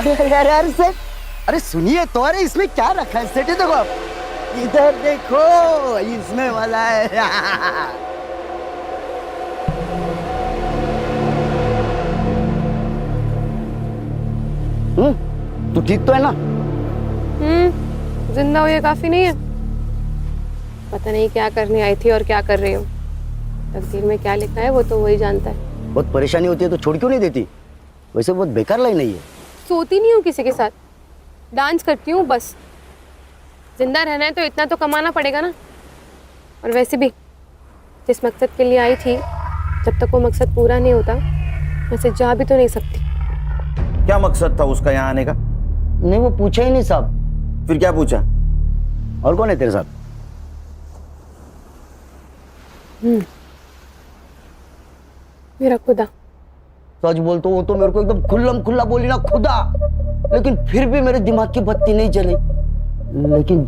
अरे सेठ, अरे सुनिए तो, अरे इसमें क्या रखा है सेठ? देखो आप, इधर देखो, इसमें वाला है। तू ठीक तो है ना? जिंदा हो ये काफी नहीं है। पता नहीं क्या करने आई थी और क्या कर रही हूँ। तकदीर में क्या लिखा है वो तो वही जानता है। बहुत परेशानी होती है तो छोड़ क्यों नहीं देती? वैसे बहुत बेकार लाइन नहीं है। सोती नहीं हूँ किसी के साथ, डांस करती हूँ बस। जिंदा रहना है तो इतना तो कमाना पड़ेगा ना। और वैसे भी जिस मकसद के लिए आई थी, जब तक वो मकसद पूरा नहीं होता वैसे जा भी तो नहीं सकती। क्या मकसद था उसका यहाँ आने का? नहीं, वो पूछा ही नहीं साहब। फिर क्या पूछा? और कौन है तेरे साथ? मेरा खुदा। सच बोल तो वो तो मेरे को एकदम खुल्लम खुल्ला बोली ना, खुदा। लेकिन फिर भी मेरे दिमाग की बत्ती नहीं जली। लेकिन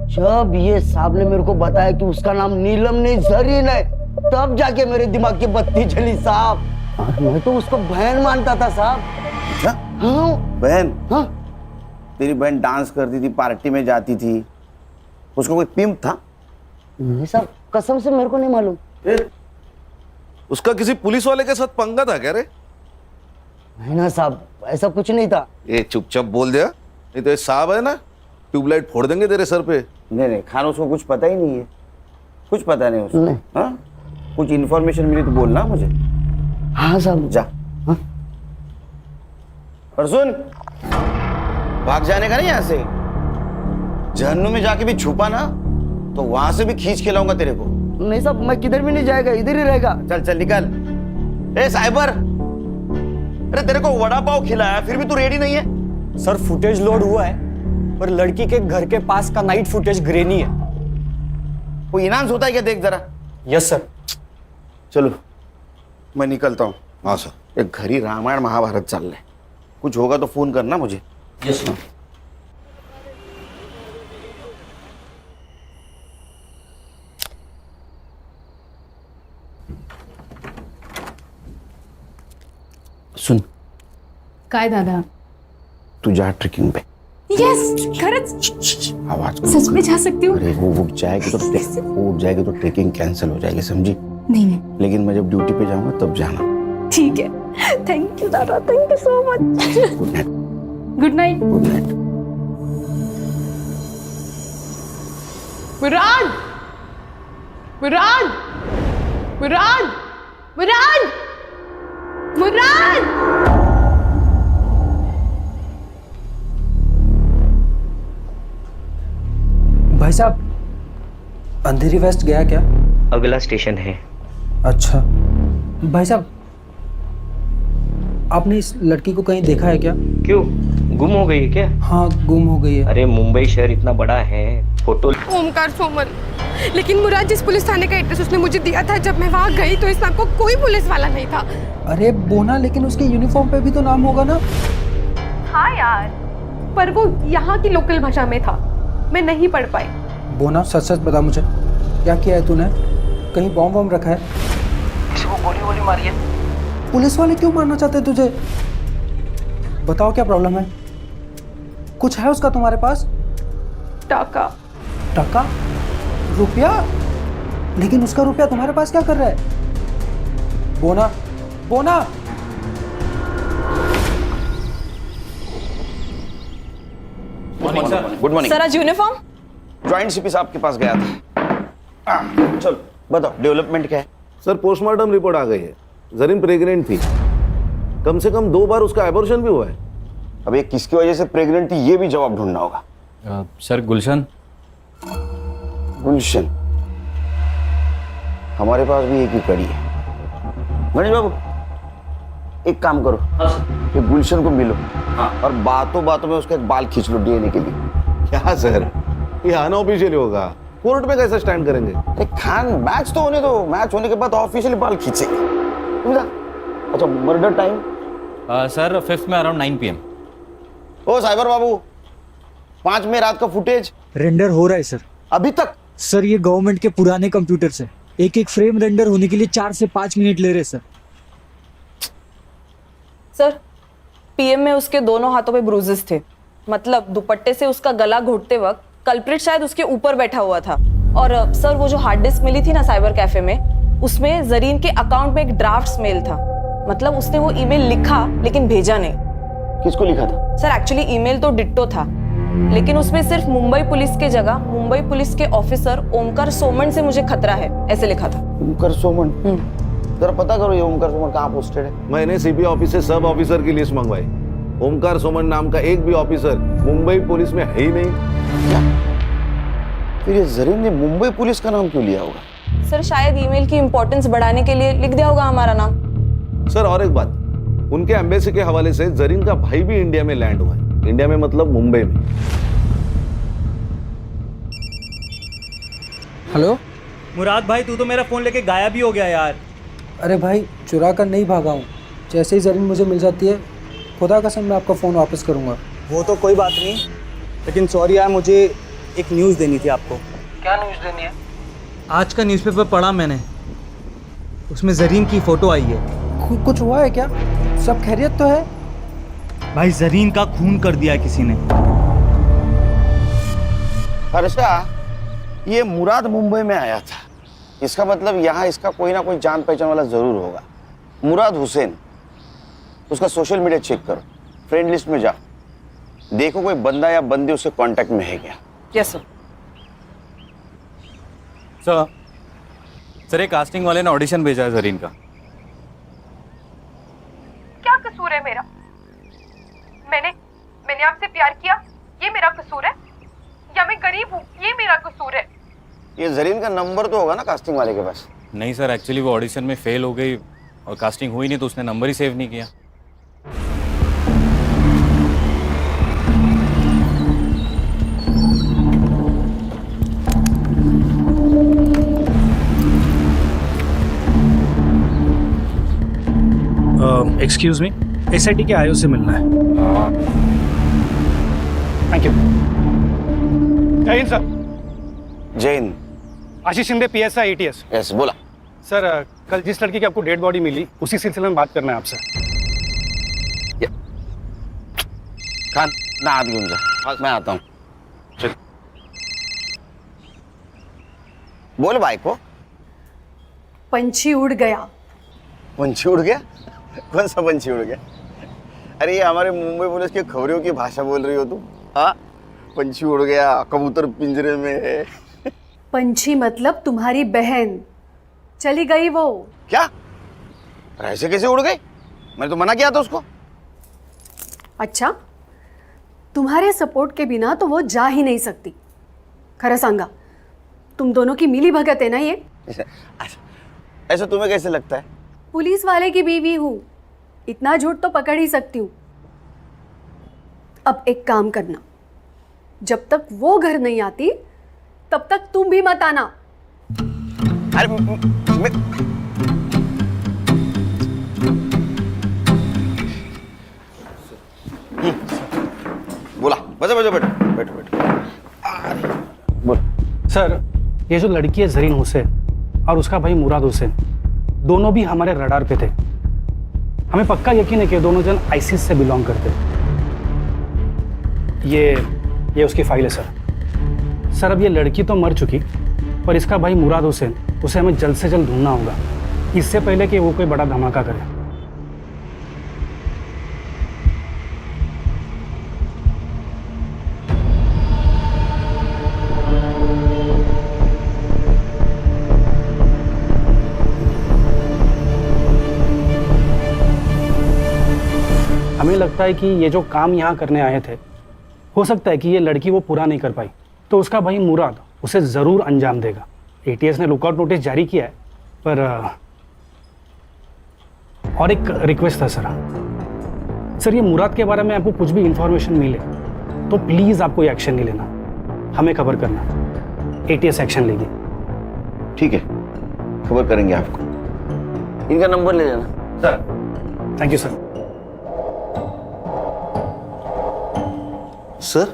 जब ये साहब ने मेरे को बताया कि उसका नाम नीलम नहीं, जरीन है, तब जाके मेरे दिमाग की बत्ती जली साहब। और मैं तो उसको बहन मानता था साहब। क्या? हाँ बहन? हाँ। तेरी बहन डांस करती थी, पार्टी में जाती थी, उसको कोई पिंप था? नहीं साहब, कसम से मेरे को नहीं मालूम। उसका किसी पुलिस वाले के साथ पंगा था क्या रे? नहीं ना साहब, ऐसा कुछ नहीं था। ये चुपचाप बोल दिया, नहीं तो ये साहब है ना, ट्यूबलाइट फोड़ देंगे तेरे सर पे। नहीं नहीं खान, उसको कुछ पता ही नहीं है, कुछ पता नहीं उसको। नहीं। हाँ, कुछ इन्फॉर्मेशन मिली तो बोलना मुझे। हाँ साहब। जा। हाँ? और सुन, भाग जाने का नहीं यहाँ से। जहन्नुम में जाके भी छुपा ना तो वहां से भी खींच के लाऊंगा तेरे को। नहीं साहब, मैं किधर भी नहीं जाएगा, इधर ही रहेगा। चल चल निकल। ए साइबर, अरे तेरे को वड़ा पाव खिलाया फिर भी तू रेडी नहीं है? सर फुटेज लोड हुआ है, पर लड़की के घर के पास का नाइट फुटेज ग्रेनी है। कोई इनाम होता है क्या? देख जरा। Yes sir. चलो मैं निकलता हूँ। हाँ सर। एक घर ही रामायण महाभारत चल रहा है, कुछ होगा तो फोन करना मुझे। Yes sir. सुन, काय दादा? तू जा ट्रेकिंग पे। यस, खरंच आवाज सच में जा सकती हूँ? अरे वो उठ जाएगी तो ट्रेकिंग कैंसिल हो जाएगी, समझी? नहीं नहीं, लेकिन मैं जब ड्यूटी पे जाऊंगा तब जाना। ठीक है। थैंक यू दादा, thank you so much. Good night. Good night. Good night. Murad, Murad, Murad, Murad, Murad. भाई साहब, अंधेरी वेस्ट गया क्या? अगला स्टेशन है। अच्छा भाई साहब, आपने इस लड़की को कहीं देखा है क्या? क्यों, गुम हो गई है क्या? हाँ, गुम हो गई है। अरे मुंबई शहर इतना बड़ा है, फोटो। ओमकार सोमल, लेकिन मुराद जिस पुलिस थाने का एड्रेस उसने मुझे दिया था, जब मैं वहाँ गई तो इस नाम को कोई पुलिस वाला नहीं था। अरे बोना, लेकिन उसके यूनिफॉर्म पे भी तो नाम होगा ना? हाँ यार, पर वो यहाँ की लोकल भाषा में था, मैं नहीं पढ़ पाई। बोना, सच सच बता मुझे, क्या किया है तूने? कहीं बॉम्ब वॉम्ब रखा है? किसी को गोली वोली मारी है? पुलिस वाले क्यों मारना चाहते हैं तुझे? बताओ क्या प्रॉब्लम है? कुछ है उसका तुम्हारे पास? टाका। टका? रुपया? लेकिन उसका रुपया तुम्हारे पास क्या कर रहा है? बोना, बोना। गुड मॉर्निंग सर, आज यूनिफॉर्म? ज्वाइंट सीपी साहब के पास गया था। चलो बताओ, डेवलपमेंट क्या है? सर पोस्टमार्टम रिपोर्ट आ गई है, जरीन प्रेग्नेंट थी, कम से कम 2 बार उसका एबॉर्शन भी हुआ है। अब ये किसकी वजह से प्रेग्नेंट थी ये भी जवाब ढूंढना होगा। सर गुलशन। गुलशन, हमारे पास भी एक ही कड़ी है। गणेश बाबू, एक काम करो, ये गुलशन को मिलो और बातों बातों में उसका एक बाल खींच लो डीएनए के लिए। क्या सर, ये अनऑफिशियल होगा, कोर्ट में कैसे स्टैंड करेंगे? अरे खान, मैच तो होने दो, मैच होने के बाद ऑफिशियली बाल खींचेंगे। अच्छा, मर्डर टाइम? सर 5th में अराउंड 9 PM। ओ साइबर बाबू, 5 में रात का फुटेज रेंडर हो रहा है सर अभी तक? सर, ये गवर्नमेंट के पुराने कंप्यूटर से एक एक फ्रेम रेंडर होने के लिए 4 से 5 मिनट ले रहे सर। सर, पीएम में उसके दोनों हाथों पे ब्रूजेस थे, मतलब दुपट्टे से उसका गला घोटते वक्त कल्प्रिट शायद उसके ऊपर बैठा हुआ था। और सर वो जो हार्ड डिस्क मिली थी ना साइबर कैफे में, उसमें जरीन के अकाउंट में एक ड्राफ्ट मेल था, मतलब उसने वो ईमेल लिखा लेकिन भेजा नहीं। किसको लिखा था? सर एक्चुअली ईमेल तो डिट्टो था, लेकिन उसमें सिर्फ मुंबई पुलिस के जगह मुंबई पुलिस के ऑफिसर ओमकार सोमन से मुझे खतरा है ऐसे लिखा था। ओमकार सोमन? जरा पता करो ये ओमकार सोमन कहाँ पोस्टेड है। मैंने सीपी ऑफिस से सब ऑफिसर की लिस्ट मंगवाई। ओमकार सोमन नाम का एक भी ऑफिसर मुंबई पुलिस में है ही नहीं। क्या? फिर ये जरीन ने मुंबई पुलिस का नाम क्यों लिया होगा? सर शायद ईमेल की इंपॉर्टेंस बढ़ाने के लिए लिख दिया होगा हमारा नाम। सर और एक बात, उनके एम्बेसी के हवाले से जरीन का भाई भी इंडिया में लैंड हुआ है। इंडिया में मतलब मुंबई में। हेलो मुराद भाई, तू तो मेरा फ़ोन लेके गायब ही हो गया यार। अरे भाई, चुरा कर नहीं भागा हूँ। जैसे ही जरीन मुझे मिल जाती है, खुदा कसम मैं आपका फ़ोन वापस करूँगा। वो तो कोई बात नहीं, लेकिन सॉरी यार, मुझे एक न्यूज़ देनी थी आपको। क्या न्यूज़ देनी है? आज का न्यूज़पेपर पढ़ा मैंने, उसमें जरीन की फ़ोटो आई है। कुछ हुआ है क्या? सब खैरियत तो है? भाई जरीन का खून कर दिया है किसी ने। हर्षा, ये मुराद मुंबई में आया था, इसका मतलब यहाँ इसका कोई ना कोई जान पहचान वाला जरूर होगा। मुराद हुसैन, उसका सोशल मीडिया चेक करो, फ्रेंड लिस्ट में जा, देखो कोई बंदा या बंदी उसके कांटेक्ट में है क्या। Yes sir. सर एक कास्टिंग वाले ने ऑडिशन भेजा है जरीन का। क्या कसूर है मेरा? मैंने आपसे प्यार किया, ये मेरा कसूर है? या मैं गरीब हूँ, ये मेरा कसूर है? ये जरीन का नंबर तो होगा ना कास्टिंग वाले के पास? नहीं सर, एक्चुअली वो ऑडिशन में फेल हो गई और कास्टिंग हुई नहीं, तो उसने नंबर ही सेव नहीं किया। एक्सक्यूज मी, एसआईटी के आईओ से मिलना है। Thank you. जय हिंद सर। जैन? आशीष शिंदे, पीएसआई एटीएस। यस, बोला। सर कल जिस लड़की की आपको डेड बॉडी मिली, उसी सिलसिले में बात करना है आपसे। खान ना हाथ घेऊन जा, मैं आता हूँ। चल बोल भाई को। पंछी उड़ गया। पंछी उड़ गया? कौन सा पंछी उड़ गया? अरे ये हमारे मुंबई पुलिस के खबरों की भाषा बोल रही हो तुम? हाँ, पंछी उड़ गया, कबूतर पिंजरे में है। पंछी मतलब तुम्हारी बहन, चली गई वो। क्या? ऐसे कैसे उड़ गई? मैंने तो मना किया था उसको। अच्छा, तुम्हारे सपोर्ट के बिना तो वो जा ही नहीं सकती। खरा सांगा, तुम दोनों की मिली भगत है ना ये? ऐसा तुम्हें कैसे लगता है? पुलिस वाले की बीवी हूँ, इतना झूठ तो पकड़ ही सकती हूँ। अब एक काम करना, जब तक वो घर नहीं आती तब तक तुम भी मत आना। अरे बोला, बजा बजा, बैठो बैठो बैठो। बोल। सर, ये जो लड़की है जरीन हुसैन और उसका भाई मुराद हुसैन, दोनों भी हमारे रडार पे थे। हमें पक्का यकीन है कि दोनों जन आईसिस से बिलोंग करते हैं। ये उसकी फाइल है सर। सर अब ये लड़की तो मर चुकी, पर इसका भाई मुराद हुसैन, उसे हमें जल्द से जल्द ढूंढना होगा, इससे पहले कि वो कोई बड़ा धमाका करे। हमें लगता है कि ये जो काम यहाँ करने आए थे, हो सकता है कि ये लड़की वो पूरा नहीं कर पाई, तो उसका भाई मुराद उसे ज़रूर अंजाम देगा। एटीएस ने लुकआउट नोटिस जारी किया है, पर और एक रिक्वेस्ट था सर, ये मुराद के बारे में आपको कुछ भी इंफॉर्मेशन मिले तो प्लीज़ आपको ये एक्शन नहीं लेना, हमें खबर करना, एटीएस एक्शन लेगी। ठीक है, खबर करेंगे आपको। इनका नंबर ले लेना sir. Thank you sir. Sir,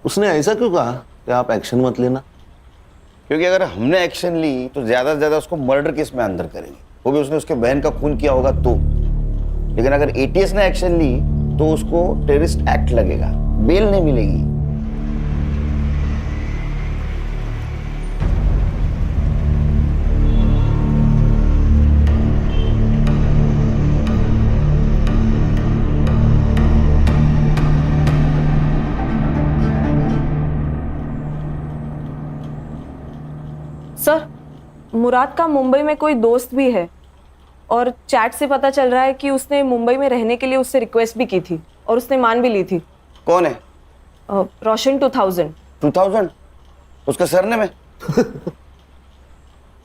उसने ऐसा क्यों कहा कि आप एक्शन मत लेना? क्योंकि अगर हमने एक्शन ली तो ज्यादा से ज्यादा उसको मर्डर केस में अंदर करेंगे, वो भी उसने उसके बहन का खून किया होगा तो। लेकिन अगर एटीएस ने एक्शन ली तो उसको टेररिस्ट एक्ट लगेगा, बेल नहीं मिलेगी। सर, मुराद का मुंबई में कोई दोस्त भी है और चैट से पता चल रहा है कि उसने मुंबई में रहने के लिए उससे रिक्वेस्ट भी की थी और उसने मान भी ली थी। कौन है? रोशन 2000। 2000? उसका सरनेम है?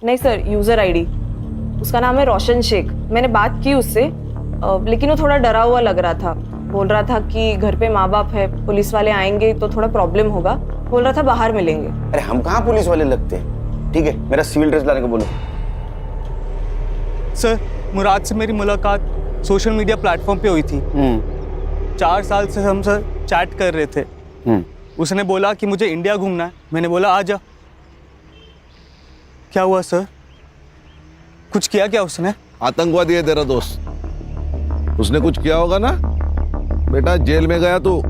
नहीं सर, यूजर आईडी। उसका नाम है रोशन शेख। मैंने बात की उससे, लेकिन वो थोड़ा डरा हुआ लग रहा था। बोल रहा था कि घर पे माँ बाप है, पुलिस वाले आएंगे तो थोड़ा प्रॉब्लम होगा। बोल रहा था बाहर मिलेंगे। अरे हम कहाँ पुलिस वाले लगते हैं। ठीक है, मेरा सिविल ड्रेस लाने को बोलो। सर, मुराद से मेरी मुलाकात सोशल मीडिया प्लेटफॉर्म पे हुई थी। 4 साल से हम सर चैट कर रहे थे। उसने बोला कि मुझे इंडिया घूमना है। मैंने बोला आ जा। क्या हुआ सर? कुछ किया क्या उसने? आतंकवादी है तेरा दोस्त, उसने कुछ किया होगा ना बेटा। जेल में गया तू।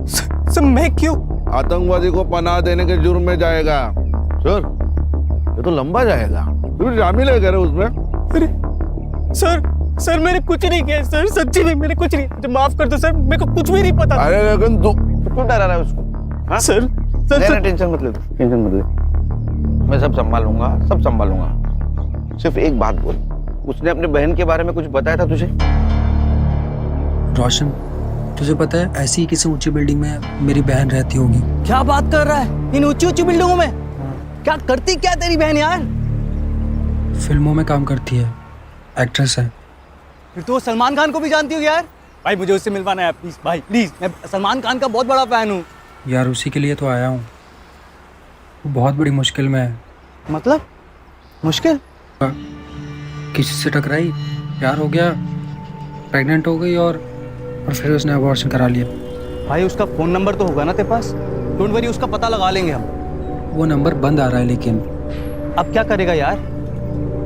सर मैं क्यों? आतंकवादी को पनाह देने के जुर्म में जाएगा। सर ये तो लंबा जाएगा। तू शामिल है करे उसमें? अरे सर मैंने कुछ नहीं किया सर, सच्ची में मैंने कुछ नहीं। मुझे माफ कर दो सर, मेरे को कुछ भी नहीं पता। अरे लेकिन तू क्यों डरा रहा है उसको? हाँ? सर टेंशन मत ले, टेंशन मत ले। मैं सब संभालूंगा, सब संभालूंगा। सिर्फ एक बात बोल, उसने अपने बहन के बारे में कुछ बताया था तुझे? रोशन, तुझे पता है ऐसी ही किसी ऊंची बिल्डिंग में मेरी बहन रहती होगी। क्या बात कर रहा है? इन ऊंची ऊंची बिल्डिंगों में क्या करती क्या तेरी बहन यार? फिल्मों में काम करती है, एक्ट्रेस है। फिर तो वो सलमान खान को भी जानती होगी यार। भाई मुझे उससे मिलवाना है प्लीज भाई, प्लीज। मैं सलमान खान का बहुत बड़ा फैन हूँ। यार उसी के लिए तो आया हूँ। वो बहुत बड़ी मुश्किल में है। मतलब मुश्किल? किसी से टकराई, प्यार हो गया, प्रेग्नेंट हो गई और फिर उसने अबॉर्शन करा लिया। भाई उसका फोन नंबर तो होगा ना तेरे पास? डोंट वरी, उसका पता लगा लेंगे हम। वो नंबर बंद आ रहा है, लेकिन अब क्या करेगा यार?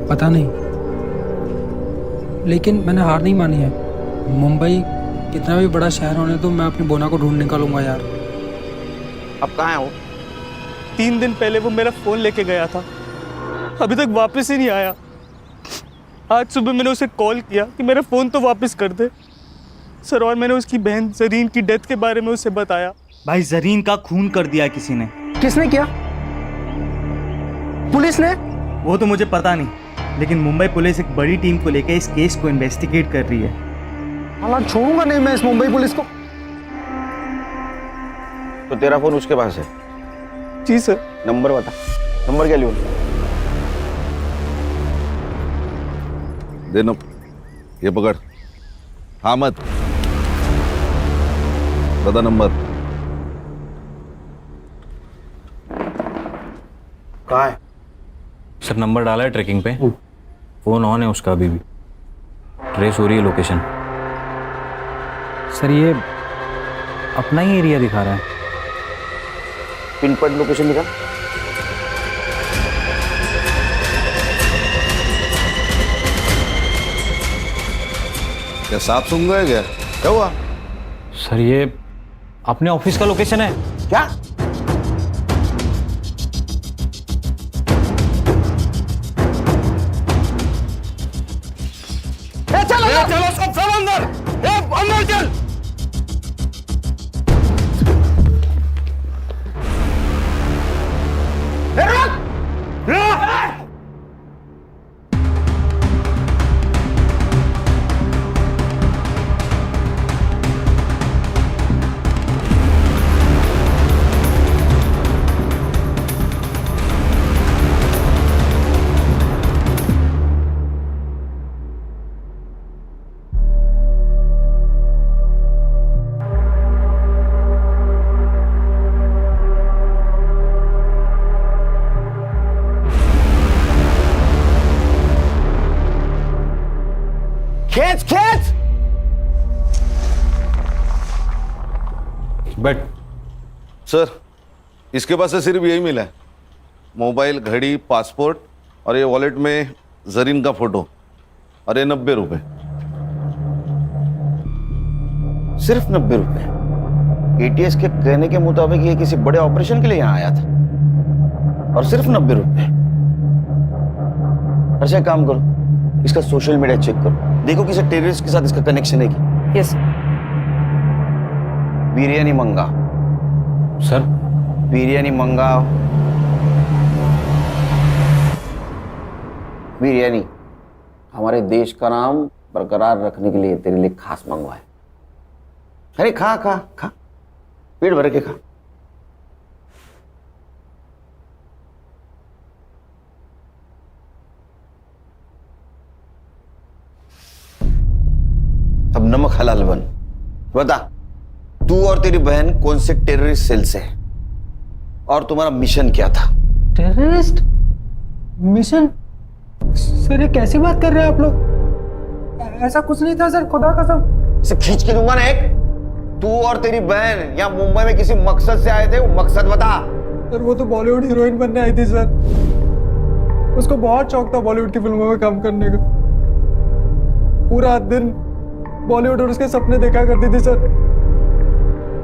पता नहीं, लेकिन मैंने हार नहीं मानी है। मुंबई कितना भी बड़ा शहर होने तो मैं अपनी बोना को ढूंढ निकालूंगा यार। अब कहाँ है वो? 3 दिन पहले वो मेरा फोन लेके गया था, अभी तक वापस ही नहीं आया। आज सुबह मैंने उसे कॉल किया कि मेरा फोन तो वापस कर दे सर, और मैंने उसकी बहन जरीन की डेथ के बारे में उसे बताया। भाई जरीन का खून कर दिया किसी ने। किसने किया? पुलिस ने? वो तो मुझे पता नहीं, लेकिन मुंबई पुलिस एक बड़ी टीम को लेकर इस केस को इन्वेस्टिगेट कर रही है। हालांकि छोड़ूंगा नहीं मैं इस मुंबई पुलिस को। तो तेरा फोन उसके पास है? जी सर। नंबर बता। नंबर क्या लियो? देनो, ये पकड़। हाँ मत बता नंबर। कहाँ है? सर नंबर डाला है ट्रैकिंग पे, फोन ऑन है उसका, अभी भी ट्रेस हो रही है लोकेशन। सर ये अपना ही एरिया दिखा रहा है। पिन पॉइंट लोकेशन निकाल। क्या सांप सूंघ गए क्या? क्या हुआ? सर ये अपने ऑफिस का लोकेशन है। क्या? चलो सब अंदर, अंदर चल। खेच खेच। बट सर इसके पास से सिर्फ यही मिला है, मोबाइल, घड़ी, पासपोर्ट और ये वॉलेट में जरीन का फोटो और ये 90 रुपए। सिर्फ 90 रुपए। एटीएस के कहने के मुताबिक ये किसी बड़े ऑपरेशन के लिए यहाँ आया था, और सिर्फ 90 रुपए। अच्छा, काम करो, इसका सोशल मीडिया चेक करो, देखो किसी टेररिस्ट के साथ इसका कनेक्शन है क्या। यस बिरयानी मंगाओ सर। बिरयानी मंगाओ। बिरयानी हमारे देश का नाम बरकरार रखने के लिए तेरे लिए खास मंगवाए। अरे खा खा खा, पेट भर के खा। अब नमक हलाल बन। बता, तू और तेरी बहन कौन से टेररिस्ट सेल से है और तुम्हारा मिशन क्या था? Terrorist mission? सर ये कैसी बात कर रहे हैं आप लोग? ऐसा कुछ नहीं था सर, खुदा कसम। इसे खींच के दूंगा ना एक। तू और तेरी बहन यहाँ मुंबई में किसी मकसद से आए थे, वो मकसद बता। सर वो तो बॉलीवुड हीरोइन बनने आई थी सर। उसको बहुत शौक था बॉलीवुड की फिल्मों में काम करने का। पूरा दिन बॉलीवुड और उसके सपने देखा करती थी सर।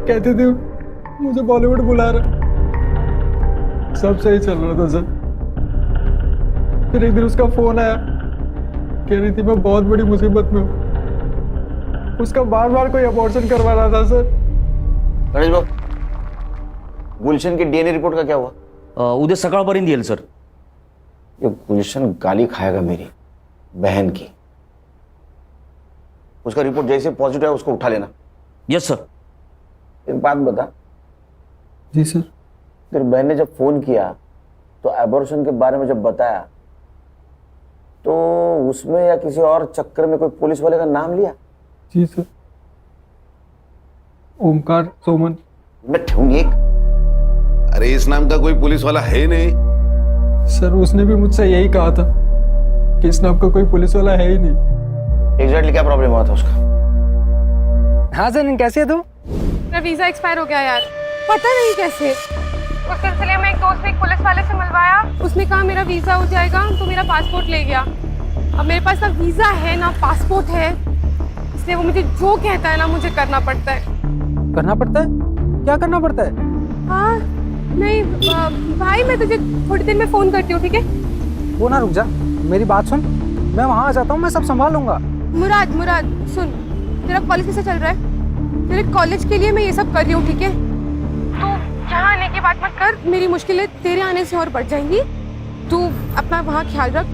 कहती थी मुझे बॉलीवुड बुला रहा। सब सही चल रहा था सर। फिर एक दिन उसका फोन आया, कह रही थी मैं बहुत बड़ी मुसीबत में हूँ। उसका बार बार कोई अबॉर्शन करवा रहा था सर। गणेश बाबू, गुलशन की डीएनए रिपोर्ट का क्या हुआ? उद्या सकाळपर्यंत येईल सर। ये गुलशन गाली खाएगा मेरी बहन की। उसका रिपोर्ट जैसे पॉजिटिव है उसको उठा लेना। Yes sir. एक बात बता, जी सर। तेरी बहन ने जब फोन किया तो एबॉर्शन के बारे में जब बताया तो उसमें या किसी और चक्कर में कोई पुलिस वाले का नाम लिया? जी सर, ओमकार सोमन। मैं ठेऊंगी एक। अरे इस नाम का कोई पुलिस वाला है नहीं। सर उसने भी मुझसे यही कहा था कि इस नाम का कोई पुलिस वाला है ही नहीं। एग्जैक्टली क्या प्रॉब्लम हुआ था उसका? हाँ सर, कैसे है तू? मेरा वीजा एक्सपायर हो गया यार, पता नहीं कैसे। उस सिलसिले में एक दोस्त ने एक पुलिस वाले से मिलवाया। उसने कहा मेरा वीजा हो जाएगा, तो मेरा पासपोर्ट ले गया। अब मेरे पास ना वीजा है ना पासपोर्ट है, इसलिए वो मुझे जो कहता है ना मुझे करना पड़ता है। करना पड़ता है? क्या करना पड़ता है? हाँ नहीं भाई, मैं तुझे थोड़ी देर में फोन करती हूँ, ठीक है? वो ना रुक जा, मेरी बात सुन। मैं वहाँ आ जाता हूँ, मैं सब संभाल लूंगा। मुराद सुन, तेरा कॉलेज कैसे चल रहा है? तेरे कॉलेज के लिए मैं ये सब कर रही हूँ, ठीक है? तू यहाँ आने की बात मत कर, मेरी मुश्किलें तेरे आने से और बढ़ जाएंगी। तू अपना वहाँ ख्याल रख,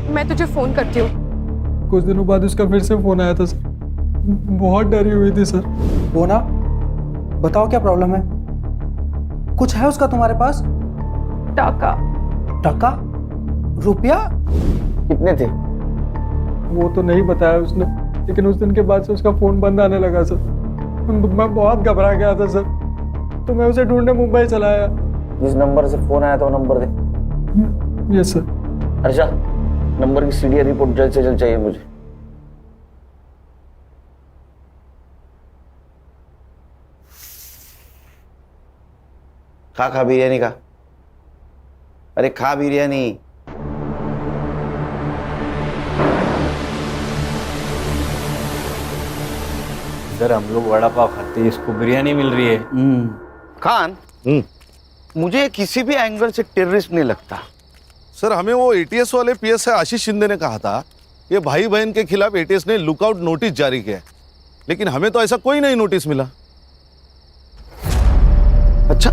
मैं तुझे फोन करती हूँ। कुछ दिनों बाद उसका फिर से फोन आया था सर। बहुत डरी हुई थी सर। वो ना, बताओ क्या प्रॉब्लम है? कुछ है उसका तुम्हारे पास? टका? रुपया? कितने थे? वो तो नहीं बताया उसने, लेकिन उस दिन के बाद से उसका फोन बंद आने लगा सर। मैं बहुत घबरा गया था सर, तो मैं उसे ढूंढने मुंबई चला आया। जिस नंबर से फोन आया था वो नंबर दे। Yes sir. अर्षा, नंबर की सीडीआर रिपोर्ट जल्द से जल्द चाहिए मुझे। खा बिरयानी का। अरे खा बिरयानी। इधर हम लोग वड़ा पाव खाते हैं, इसको बिरयानी मिल रही है। खान, मुझे किसी भी एंगल से टेररिस्ट नहीं लगता। सर हमें वो एटीएस वाले पीएसआई आशीष शिंदे ने कहा था ये भाई बहन के खिलाफ एटीएस ने लुकआउट नोटिस जारी किया है, लेकिन हमें तो ऐसा कोई नहीं नोटिस मिला। अच्छा,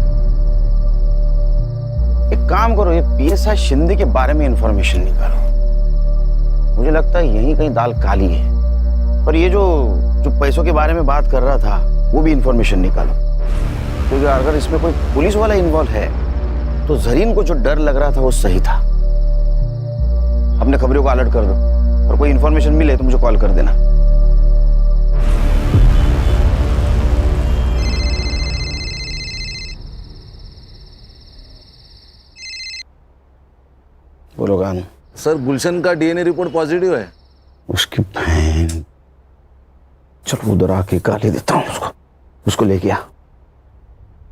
एक काम करो, ये पीएसआई शिंदे के बारे में इंफॉर्मेशन निकालो। मुझे लगता है यहीं कहीं दाल काली है। पर ये जो पैसों के बारे में बात कर रहा था वो भी इंफॉर्मेशन निकालो, क्योंकि अगर इसमें कोई पुलिस वाला इन्वॉल्व है तो जरीन को जो डर लग रहा था वो सही था। अपने खबरों को अलर्ट कर दो और कोई इंफॉर्मेशन मिले तो मुझे कॉल कर देना। बोलो गान। सर गुलशन का डीएनए रिपोर्ट पॉजिटिव है। उसकी बहन, चलो उधर आके गाली देता हूँ उसको लेके आ।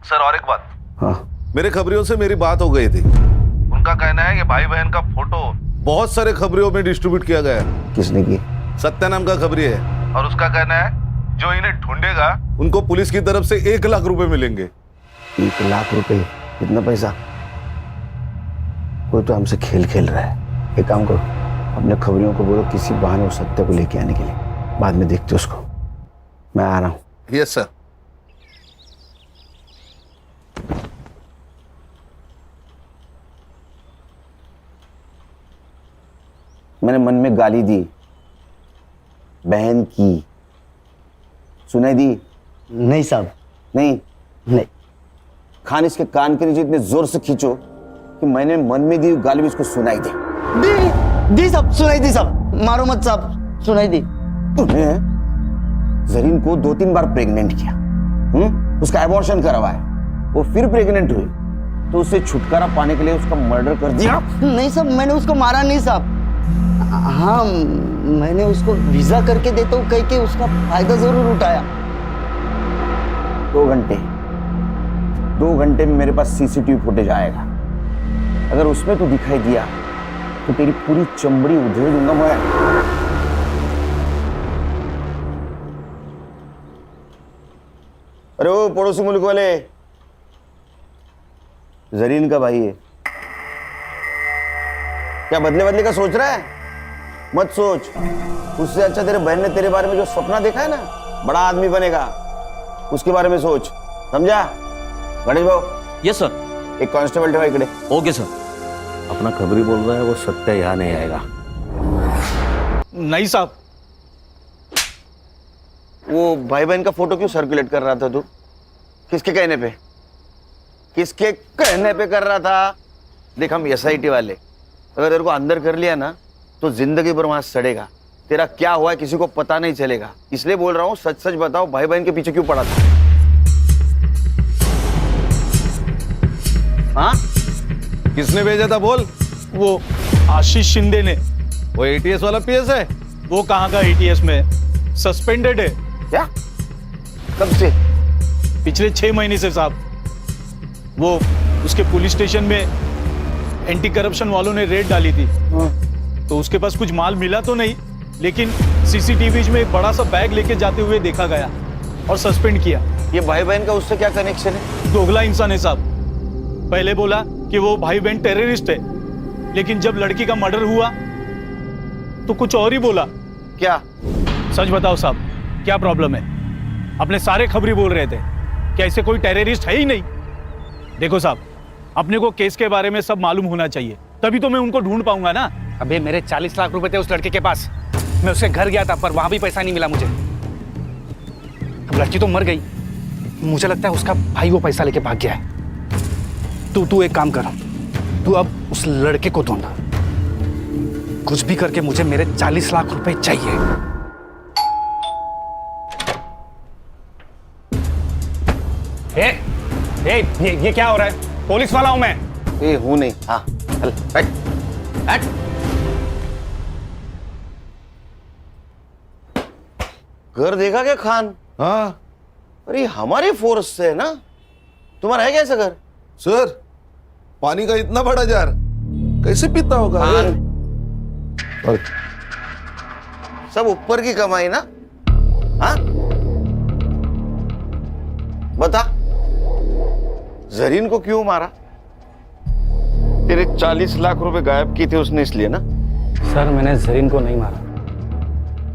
सर और एक बात। हाँ, मेरे खबरियों से मेरी बात हो गई थी। उनका कहना है कि भाई बहन का फोटो बहुत सारे खबरियों में डिस्ट्रीब्यूट किया गया है। किसने की? सत्या नाम का खबरी है, और उसका कहना है जो इन्हें ढूंढेगा उनको पुलिस की तरफ से 1 लाख रुपए मिलेंगे। 1 लाख रुपए? कितना पैसा? कोई तो हमसे खेल खेल रहा है। एक काम करो, अपने खबरियों को बोलो किसी बहाने उस सत्य को लेके आने के लिए, बाद में देखते उसको। मैं आ रहा हूं। Yes sir. मैंने मन में गाली दी, बहन की, सुनाई दी? नहीं साहब, नहीं? नहीं। खान इसके कान के नीचे इतने जोर से खींचो कि मैंने मन में दी गाली भी इसको सुनाई दे। दी साहब, सुनाई दी साहब, मारो मत साहब, सुनाई दी। तूने जरीन को 2-3 बार प्रेग्नेंट किया, उसका एबॉर्शन करवाया, वो फिर प्रेग्नेंट हुई, तो उससे छुटकारा पाने के लिए उसका मर्डर कर दिया? नहीं साहब, मैंने उसको मारा नहीं साहब। हाँ, मैंने उसको वीजा करके देता हूँ कह के उसका फायदा जरूर उठाया। 2 घंटे में मेरे पास सीसीटीवी फुटेज आएगा। अगर उसमें तू दिखाई दिया तो तेरी पूरी चमड़ी उधेड़ दूंगा मैं। अरे वो पड़ोसी मुल्क वाले, जरीन का भाई है क्या? बदले का सोच रहा है? मत सोच। उससे अच्छा तेरे बहन ने तेरे बारे में जो सपना देखा है ना, बड़ा आदमी बनेगा, उसके बारे में सोच, समझा? गणेश भाऊ। Yes sir. एक कांस्टेबल ठेवा इकडे। Okay sir. अपना खबरी बोल रहा है, वो सत्य यहाँ नहीं आएगा। नहीं साहब। वो भाई बहन का फोटो क्यों सर्कुलेट कर रहा था तू? किसके कहने पे? किसके कहने पे कर रहा था? देख, हम SIT वाले, अगर तेरे को अंदर कर लिया ना तो जिंदगी भर वहां सड़ेगा। तेरा क्या हुआ है किसी को पता नहीं चलेगा, इसलिए बोल रहा हूँ, सच सच बताओ, भाई बहन के पीछे क्यों पड़ा था? हाँ? किसने भेजा था बोल? वो आशीष शिंदे ने। वो ATS वाला PS है? वो कहाँ का ATS में, सस्पेंडेड है। क्या? कब से? पिछले 6 महीने से साहब। वो उसके पुलिस स्टेशन में एंटी करप्शन वालों ने रेड डाली थी, तो उसके पास कुछ माल मिला तो नहीं, लेकिन CCTV में एक बड़ा सा बैग लेके जाते हुए देखा गया और सस्पेंड किया। ये भाई बहन का उससे क्या कनेक्शन है? दोगला इंसान है साहब। पहले बोला कि वो भाई बहन टेररिस्ट है, लेकिन जब लड़की का मर्डर हुआ तो कुछ और ही बोला। क्या? सच बताओ साहब, क्या प्रॉब्लम है? अपने सारे खबरी बोल रहे थे कि ऐसे कोई टेररिस्ट है ही नहीं। देखो साहब, अपने को केस के बारे में सब मालूम होना चाहिए, तभी तो मैं उनको ढूंढ पाऊंगा ना। अबे मेरे 40 लाख रुपए थे उस लड़के के पास, मैं उसके घर गया था पर वहां भी पैसा नहीं मिला मुझे। अब लड़की तो मर गई, मुझे लगता है उसका भाई वो पैसा लेके भाग गया है। तू एक काम कर, तू अब उस लड़के को ढूंढ, कुछ भी करके मुझे मेरे 40 लाख रुपए चाहिए। ये क्या हो रहा है? पुलिस वाला हूं मैं। ये हूं नहीं। हाँ चल बैठ बैठ। घर देखा क्या खान? हाँ अरे हमारे फोर्स से है ना, तुम्हारा है कैसा घर? सर, पानी का इतना बड़ा जार कैसे पीता होगा? और सब ऊपर की कमाई ना? हाँ बता, जरीन को क्यों मारा? तेरे 40 लाख रुपए गायब किए थे उसने, इसलिए ना? सर, मैंने जरीन को नहीं मारा,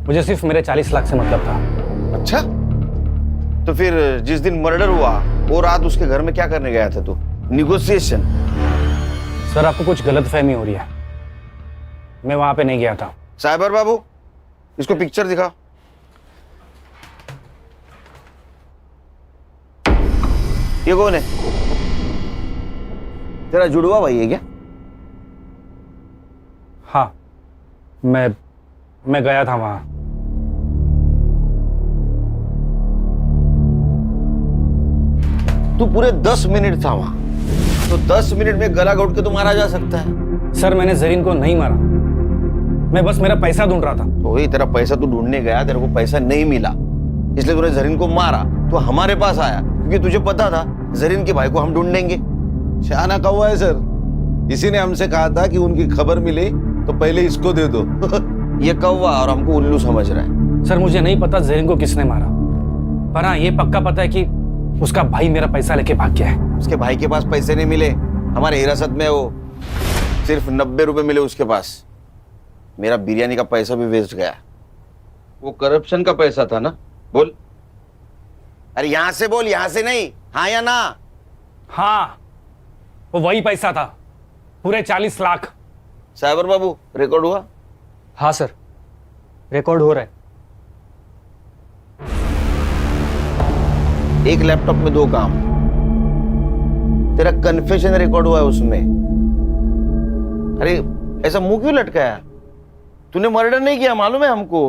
मुझे सिर्फ मेरे 40 लाख से मतलब था। अच्छा, तो फिर जिस दिन मर्डर हुआ वो रात उसके घर में क्या करने गया था तू? निगोशिएशन? सर, आपको कुछ गलतफहमी हो रही है, मैं वहां पे नहीं गया था। साइबर बाबू, इसको पिक्चर दिखाओ। ये कौन है? तेरा जुड़वा भाई है क्या? हाँ, मैं गया था वहां। तू पूरे 10 मिनट था वहां, तो 10 मिनट में गला घोट के तो मारा जा सकता है। सर, मैंने जरीन को नहीं मारा, मैं बस मेरा पैसा ढूंढ रहा था। तो वही तेरा पैसा तू ढूंढने गया, तेरे को पैसा नहीं मिला, इसलिए तूने जरीन को मारा। तो हमारे पास आया क्योंकि तुझे पता था जरीन के भाई को हम ढूंढेंगे। शाना कौवा है सर, इसी ने हमसे कहा था कि उनकी खबर मिले तो पहले इसको दे दो। ये कौवा और हमको उल्लू समझ रहा है। सर, मुझे नहीं पता जरीन को किसने मारा, पर हाँ, ये पक्का पता है कि उसका भाई मेरा पैसा लेके भाग गया है। उसके भाई के पास पैसे नहीं मिले, हमारे हिरासत में वो सिर्फ 90 रुपए मिले उसके पास। मेरा बिरयानी का पैसा भी वेस्ट गया। वो करप्शन का पैसा था ना? बोल, अरे यहां से बोल, यहां से नहीं, हाँ या ना? हाँ, वो वही पैसा था, पूरे 40 लाख। साइबर बाबू, रिकॉर्ड हुआ? हाँ सर, रिकॉर्ड हो रहा है। एक लैपटॉप में 2 काम। तेरा कन्फेशन रिकॉर्ड हुआ है उसमें। अरे ऐसा मुंह क्यों लटकाया? तूने मर्डर नहीं किया, मालूम है हमको।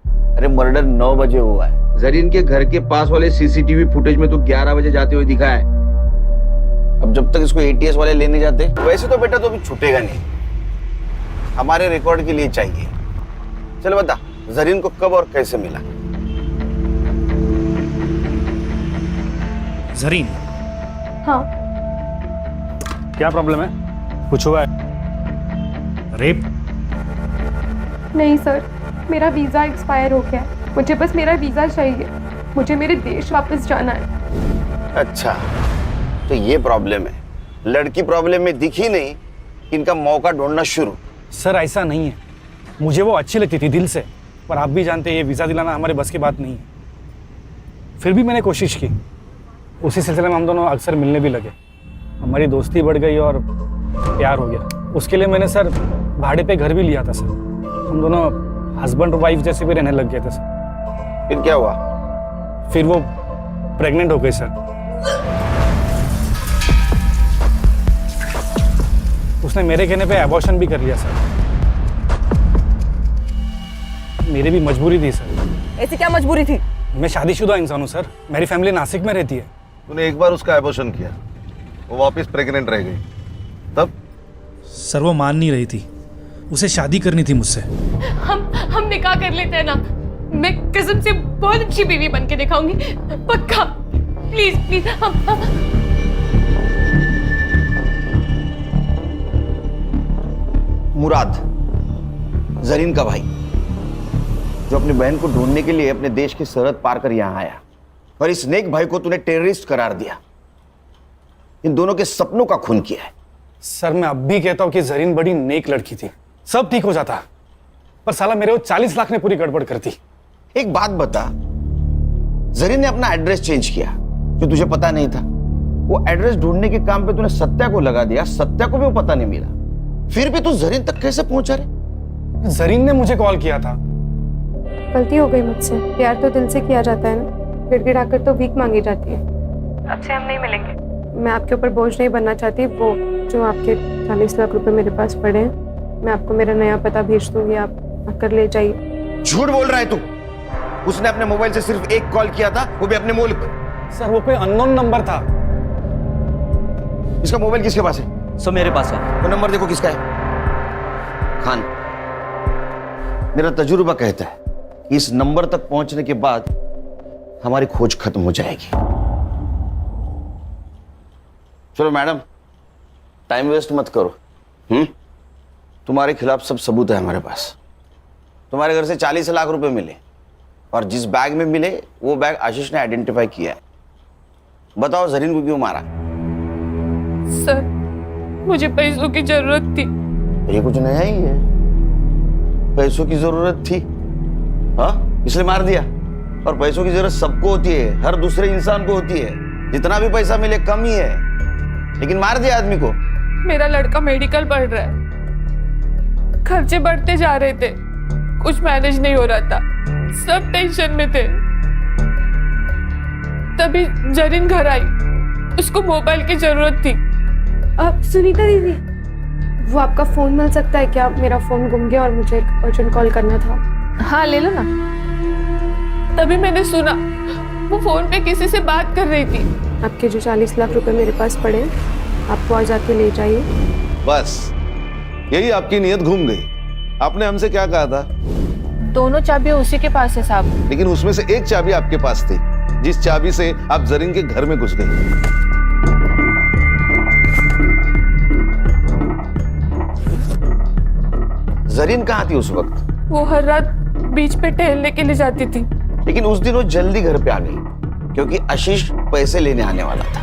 अरे मर्डर 9 बजे हुआ है। जरीन के घर के पास वाले सीसीटीवी फुटेज में तो 11 बजे जाते हुए दिखा है। अब जब तक इसको एटीएस वाले लेने जाते, वैसे तो बेटा तो अभी छूटेगा नहीं, हमारे रिकॉर्ड के लिए चाहिए। चल बता, जरीन को कब और कैसे मिला? जरीन, हाँ, क्या प्रॉब्लम है? कुछ हुआ है? रेप? नहीं सर, मेरा वीज़ा एक्सपायर हो गया है। मुझे बस मेरा वीज़ा चाहिए, मुझे मेरे देश वापस जाना है। अच्छा, तो ये प्रॉब्लम है। लड़की प्रॉब्लम में दिखी नहीं, इनका मौका ढूंढना शुरू। सर ऐसा नहीं है, मुझे वो अच्छी लगती थी दिल से, पर आप भी जानते हैं ये वीज़ा दिलाना हमारे बस की बात नहीं है। फिर भी मैंने कोशिश की। उसी सिलसिले में हम दोनों अक्सर मिलने भी लगे, हमारी दोस्ती बढ़ गई और प्यार हो गया। उसके लिए मैंने सर भाड़े पे घर भी लिया था सर। हम दोनों हस्बैंड वाइफ जैसे भी रहने लग गए थे सर। फिर क्या हुआ? फिर वो प्रेग्नेंट हो गई सर। उसने मेरे कहने पे अबॉर्शन भी कर लिया सर। मेरी भी मजबूरी थी सर। ऐसी क्या मजबूरी थी? मैं शादीशुदा इंसान हूँ सर, मेरी फैमिली नासिक में रहती है। तूने एक बार उसका एबॉर्शन किया, वो वापस प्रेग्नेंट रह गई, तब? सर वो मान नहीं रही थी, उसे शादी करनी थी मुझसे। हम निकाह कर लेते हैं ना। मैं कसम से बहुत अच्छी बीवी बन के दिखाऊंगी, पक्का। प्लीज प्लीज हम मुराद, जरीन का भाई, जो अपनी बहन को ढूंढने के लिए अपने देश की सरहद पार कर यहां आया, और इस नेक भाई को तूने टेररिस्ट करार दिया। इन दोनों के सपनों का खून किया है। सर मैं अब भी कहता हूँ कि जरीन बड़ी नेक लड़की थी, सब ठीक हो जाता, पर साला मेरे वो 40 लाख ने पूरी गड़बड़ कर दी। एक बात बता, जरीन ने अपना एड्रेस चेंज किया जो तुझे पता नहीं था। वो एड्रेस ढूंढने के काम पे तूने सत्या को लगा दिया, सत्या को भी वो पता नहीं मिला। फिर भी तू जरीन तक कैसे पहुंचा रे? जरीन ने मुझे कॉल किया था। गलती हो गई मुझसे। प्यार तो दिल से किया जाता है ना, गिड़गिड़ाकर तो भीख मांगी जाती है। अब से हम नहीं मिलेंगे। मैं आपके ऊपर बोझ नहीं बनना चाहती। वो जो आपके 40 लाख रुपए मेरे पास पड़े हैं, मैं आपको मेरा नया पता भेज दूंगी, आप आकर ले जाइए। झूठ बोल रहा है तू। उसने अपने मोबाइल से सिर्फ एक कॉल किया था, वो भी अपने मुल्क। सर वो कोई अननोन नंबर था। इसका मोबाइल किसके पास है? सर मेरे पास है। वो नंबर देखो किसका है। खान, मेरा तजुर्बा कहता है कि इस नंबर तक पहुंचने के बाद हमारी खोज खत्म हो जाएगी। चलो मैडम, टाइम वेस्ट मत करो। तुम्हारे खिलाफ सब सबूत है हमारे पास। तुम्हारे घर से 40 लाख रुपए मिले, और जिस बैग में मिले वो बैग आशीष ने आइडेंटिफाई किया है। बताओ जरीन को क्यों मारा? सर मुझे पैसों की जरूरत थी। ये कुछ नया ही है, पैसों की जरूरत थी, हाँ इसलिए मार दिया। और पैसों की जरूरत सबको होती है, हर दूसरे इंसान को होती है। जितना भी पैसा मिले कम ही है, लेकिन मार दिया आदमी को। मेरा लड़का मेडिकल पढ़ रहा है, खर्चे बढ़ते जा रहे थे, कुछ मैनेज नहीं हो रहा था, सब टेंशन में थे। तभी जरीन घर आई, उसको मोबाइल की जरूरत थी। अब सुनीता दीदी, वो आपका फोन मिल सकता है क्या? मेरा फोन गुम गया और मुझे एक अर्जेंट कॉल करना था। हाँ ले लो ना। तभी मैंने सुना वो फोन पे किसी से बात कर रही थी। आपके जो 40 लाख रुपए मेरे पास पड़े, आपको आज आके ले जाइए। बस यही आपकी नीयत घूम गई। आपने हमसे क्या कहा था? दोनों चाबियां उसी के पास है साहब। लेकिन उसमें से एक चाबी आपके पास थी, जिस चाबी से आप जरीन के घर में घुस गई। जरीन कहाँ थी उस वक्त? वो हर रात बीच पे टहलने के लिए जाती थी। लेकिन उस दिन वो जल्दी घर पे आ गई क्योंकि आशीष पैसे लेने आने वाला था।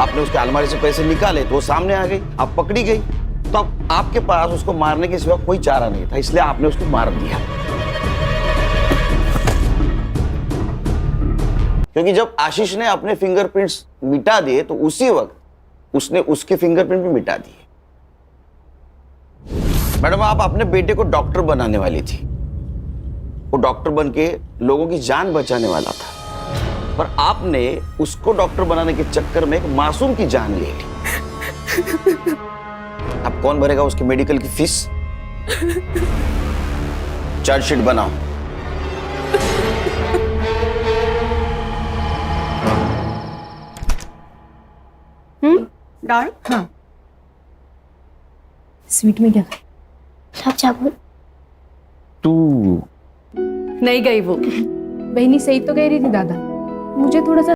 आपने उसके अलमारी से पैसे निकाले तो वो सामने आ गई, आप पकड़ी गई। तो अब आपके पास उसको मारने के सिवा कोई चारा नहीं था, इसलिए आपने उसको मार दिया। क्योंकि जब आशीष ने अपने फिंगरप्रिंट्स मिटा दिए तो उसी वक्त उसने उसके फिंगरप्रिंट भी मिटा दिए। मैडम, आप अपने बेटे को डॉक्टर बनाने वाली थी। वो डॉक्टर बन के लोगों की जान बचाने वाला था, पर आपने उसको डॉक्टर बनाने के चक्कर में एक मासूम की जान ले ली। अब कौन भरेगा उसकी मेडिकल की फीस? चार्जशीट बनाओ। डाल। हाँ। स्वीट में क्या सब चावल तू नहीं गई वो। बहनी सही तो कह रही थी दादा, मुझे थोड़ा सा